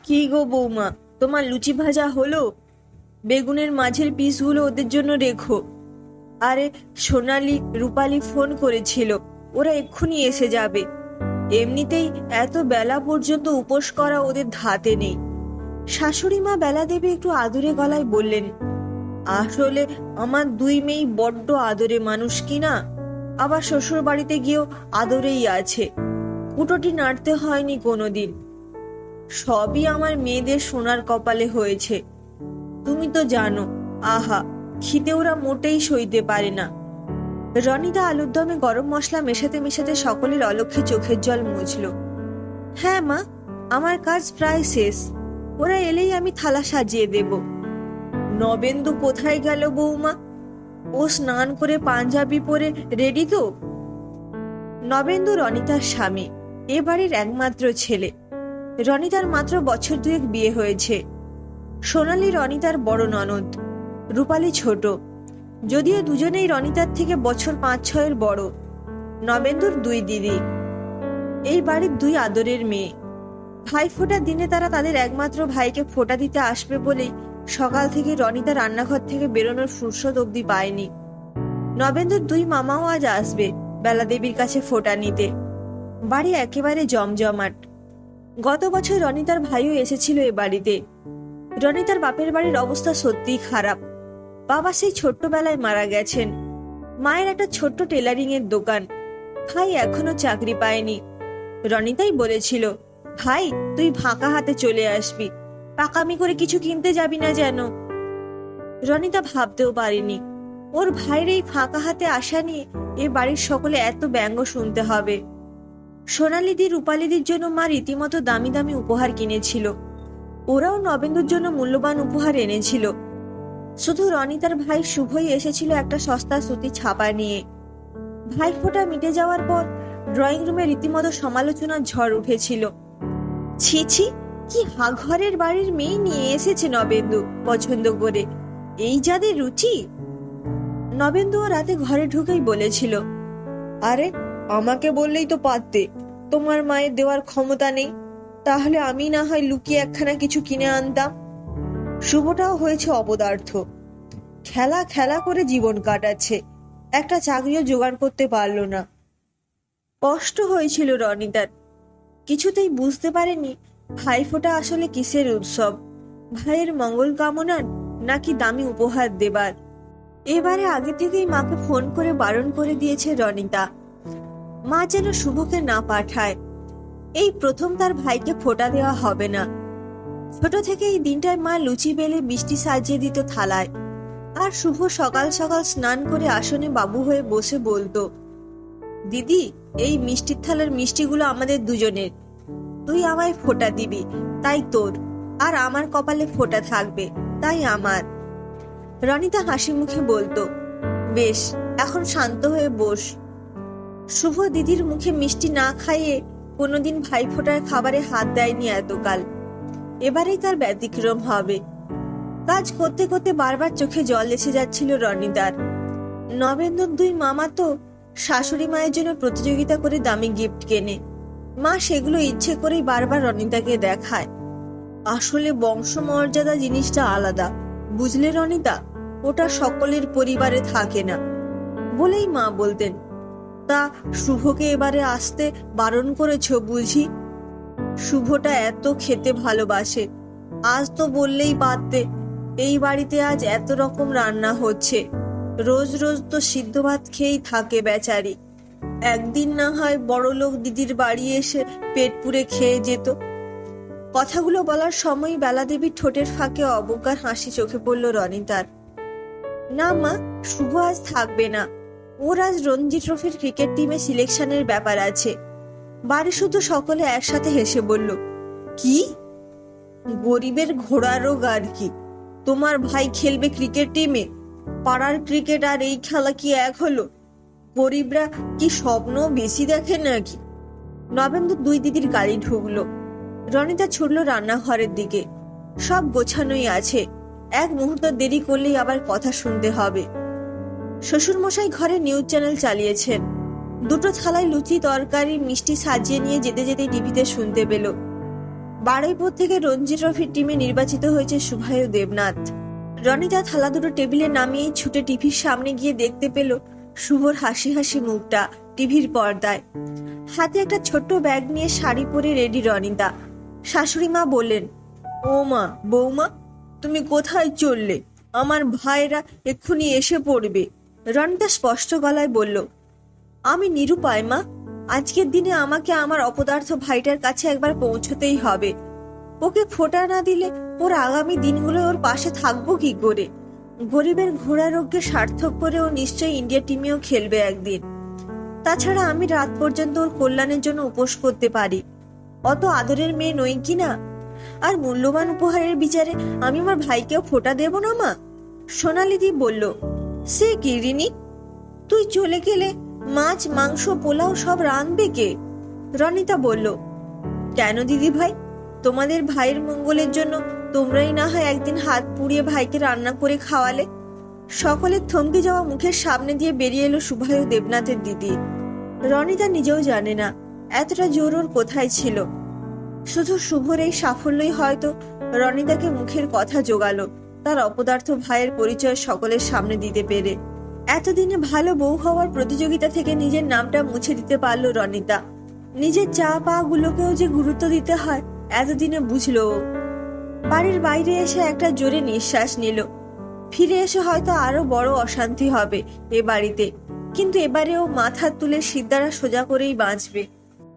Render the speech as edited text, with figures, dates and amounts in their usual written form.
কি গো বৌমা, তোমার লুচি ভাজা হলো? বেগুনের মাঝের পিসগুলো ওদের জন্য রেখো। আরে সোনালি রূপালি ফোন করেছিল, ওরা এক্ষুনি এসে যাবে। এমনিতেই এত বেলা পর্যন্ত উপোস করা ওদের ধাতে নেই। শাশুড়ি মা বেলা দেবী একটু আদুরে গলায় বললেন, আসলে আমার দুই মেয়ে বড্ড আদরে মানুষ কিনা, আবার শ্বশুর বাড়িতে গিয়েও আদরেই আছে। কুটোটি নাড়তে হয়নি কোনোদিন। সবই আমার মেয়েদের সোনার কপালে হয়েছে। তুমি তো জানো, আহা, খিদে ওরা মোটেই সইতে পারে না। রনিদা আলুর দমে গরম মশলা মেশাতে মেশাতে সকলের অলক্ষ্যে চোখের জল মুছল। হ্যাঁ মা, আমার কাজ প্রায় শেষ। ওরা এলেই আমি থালা সাজিয়ে দেব। নবেন্দু কোথায় গেল বৌমা? ও স্নান করে পাঞ্জাবি পরে রেডি তো? নবেন্দু রনিতার স্বামী, এ বাড়ির একমাত্র ছেলে। রনিতার মাত্র বছর দুয়েক বিয়ে হয়েছে। সোনালি রনিতার বড় ননদ, রূপালী ছোট, যদিও দুজনেই রনিতার থেকে বছর ৫-৬-এর বড়। নবেন্দুর দুই দিদি, এই বাড়ির দুই আদরের মেয়ে। ভাই ফোঁটার দিনে তারা তাদের একমাত্র ভাইকে ফোঁটা দিতে আসবে বলেই সকাল থেকে রনিতা রান্নাঘর থেকে বেরোনোর ফুরসত অবধি পায়নি। নবেন্দুর দুই মামাও আজ আসবে বেলা দেবীর কাছে ফোঁটা নিতে। বাড়ি একেবারে জমজমাট। গত বছর রনিতার ভাইও এসেছিল এ বাড়িতে। রনিতার বাপের বাড়ির অবস্থা সত্যিই খারাপ। বাবা সেই ছোট্টবেলায় মারা গেছেন। মায়ের একটা ছোট্ট টেলারিং এর দোকান। ভাই এখনো চাকরি পায়নি। রনিতাই বলেছিল, ভাই তুই ফাঁকা হাতে চলে আসবি, পাকামি করে কিছু কিনতে যাবি না যেন। রনিতা ভাবতেও পারেনি ওর ভাইয়ের এই ফাঁকা হাতে আসা নিয়ে এ বাড়ির সকলে এত ব্যঙ্গ শুনতে হবে। সোনালিদি রূপালিদির জন্য মা রীতিমতো দামি দামি উপহার কিনেছিল। ওরাও নবেন্দুর জন্য মূল্যবান উপহার এনেছিল। শুধু রনিতার ভাই শুভই এসেছিল একটা সস্তা সুতি ছাপা নিয়ে। ভাইফোঁটা মিটে যাওয়ার পর ড্রয়িং রুমে রীতিমতো সমালোচনার ঝড় উঠেছিল। ছি ছি, কি হাঘরের বাড়ির মেয়ে নিয়ে এসেছে নবেন্দু পছন্দ করে, এই যাদের রুচি। নবেন্দুও রাতে ঘরে ঢুকেই বলেছিল, আরে আমাকে বললেই তো পারতে, তোমার মায়ের দেওয়ার ক্ষমতা নেই, তাহলে আমি না হয় লুকিয়ে একখানা কিছু কিনে আনতাম। শুভটাও হয়েছে অপদার্থ, খেলা খেলা করে জীবন কাটাচ্ছে, একটা চাকরিও জোগাড় করতে পারলো না। কষ্ট হয়েছিল রনিতার। কিছুতেই বুঝতে পারেনি ভাইফোঁটা আসলে কিসের উৎসব, ভাইয়ের মঙ্গল কামনার নাকি দামি উপহার দেবার। এবারে আগে থেকেই মাকে ফোন করে বারণ করে দিয়েছে রনিতা। মা যেন শুভকে না পাঠায়। এই প্রথম তার ভাইকে ফোঁটা দেওয়া হবে না। ছোট থেকে এই দিনটায় মা লুচি বেলে মিষ্টি সাজিয়ে দিত থালায়, আর শুভ সকাল সকাল স্নান করে আসনে বাবু হয়ে বসে বলতো, দিদি এই মিষ্টির থালার মিষ্টিগুলো আমাদের দুজনের, তুই আমায় ফোঁটা দিবি তাই তোর, আর আমার কপালে ফোঁটা থাকবে তাই আমার। রনিতা হাসি মুখে বলতো, বেশ, এখন শান্ত হয়ে বস। শুভ দিদির মুখে মিষ্টি না খাইয়ে কোনোদিন ভাইফোঁটার খাবারে হাত দেয়নি এতকাল। এবারেই তার ব্যতিক্রম হবে। কাজ করতে করতে বারবার চোখে জল এসে যাচ্ছিল রনিতার। নবেন্দুর দুই মামা তো শাশুড়ি মায়ের জন্য প্রতিযোগিতা করে দামি গিফট কেনে। মা সেগুলো ইচ্ছে করেই বারবার রনিতাকে দেখায়। আসলে বংশমর্যাদা জিনিসটা আলাদা, বুঝলে রনিতা, ওটা সকলের পরিবারে থাকে না বলেই মা বলতেন। তা শুভকে এবারে আসতে বারণ করেছো বুঝি? শুভটা এত খেতে ভালোবাসে, আজ তো বললেই পারতে, এই বাড়িতে আজ এত রকম রান্না হচ্ছে, রোজ রোজ তো সিদ্ধ ভাত খেয়েই থাকে বেচারি। একদিন না হয় বড়লোক দিদির বাড়ি এসে পেট পুরে খেয়ে যেত। কথাগুলো বলার সময় বেলা দেবীর ঠোঁটের ফাঁকে অবজ্ঞার হাসি চোখে পড়ল রনিতার। না মা, শুভ আজ থাকবে না। ওর আজ রঞ্জি ট্রফির ক্রিকেট টিমে সিলেকশনের ব্যাপার আছে। বাড়ি শুধু সকলে একসাথে হেসে বলল, কি? গরিবের ঘোড়া রোগ আর কি, তোমার ভাই খেলবে ক্রিকেট টিমে? পাড়ার ক্রিকেট আর এই খেলা কি এক হলো? গরিবরা কি স্বপ্ন বেশি দেখে নাকি? নবেন্দু দুই দিদির গাড়ি ঢুকলো। রনিতা ছুটল রান্নাঘরের দিকে। সব গোছানোই আছে, এক মুহূর্ত দেরি করলেই আবার কথা শুনতে হবে। শ্বশুরমশাই ঘরে নিউজ চ্যানেল চালিয়েছেন। দুটো থালায় লুচি তরকারি মিষ্টি সাজিয়ে নিয়ে যেতে যেতে টিভিতে শুনতে পেল, বারুইপুর থেকে রঞ্জি ট্রফির টিমে নির্বাচিত হয়েছে শুভায়ু দেবনাথ। রনিতা থালা দুটো টেবিলে নামিয়েই ছুটে টিভির সামনে গিয়ে দেখতে পেল শুভর হাসি হাসি মুখটা টিভির পর্দায়। হাতে একটা ছোট্ট ব্যাগ নিয়ে শাড়ি পরে রেডি রনিতা। শাশুড়ি মা বললেন, ও মা, বৌমা, তুমি কোথায় চললে? আমার ভাইরা এক্ষুনি এসে পড়বে। রনিতা স্পষ্ট গলায় বলল, আমি নিরুপায় মা। আজকের দিনে আমাকে আমার অপদার্থ ভাইটার কাছে একবার পৌঁছতেই হবে। ওকে ফোঁটা না দিলে ওর আগামী দিনগুলো ওর পাশে থাকবো কি করে? গরিবের ঘোড়ারোগ্যে সার্থক করে ও নিশ্চয়ই ইন্ডিয়া টিমেও খেলবে একদিন। তাছাড়া আমি রাত পর্যন্ত ওর কল্যাণের জন্য উপোস করতে পারি। অত আদরের মেয়ে নই কি না? আর মূল্যবান উপহারের বিচারে আমি আমার ভাইকেও ফোঁটা দেব না মা? সোনালিদি বলল, সে কি রিনি, তুই চলে গেলে মাছ, মাংস, পোলাও সব রাঁধবে কে? রনিতা বলল, কেন দিদি ভাই, তোমাদের ভাইয়ের মঙ্গলের জন্য তোমরাই না হয় একদিন হাত পুড়িয়ে ভাইকে রান্না করে খাওয়ালে। সকলের থমকে যাওয়া মুখের সামনে দিয়ে বেরিয়ে এলো শুভায়ু দেবনাথের দিদি। রনিতা নিজেও জানে না এতটা জোর ওর কোথায় ছিল। শুধু শুভর এই সাফল্যই হয়তো রনিতাকে মুখের কথা জোগালো তার অপদার্থ ভাইয়ের পরিচয় সকলের সামনে দিতে পেরে। এতদিনে ভালো বউ হওয়ার প্রতিযোগিতা থেকে নিজের নামটা মুছে দিতে পারলো রনিতা। নিজের চা পা গুলোকেও যে গুরুত্ব দিতে হয় এতদিনে বুঝলো। বাড়ির বাইরে এসে একটা জোরে নিঃশ্বাস নিল। ফিরে এসে হয়তো আরো বড় অশান্তি হবে এ বাড়িতে, কিন্তু এবারে ও মাথা তুলে সিদ্ধারা সোজা করেই বাঁচবে।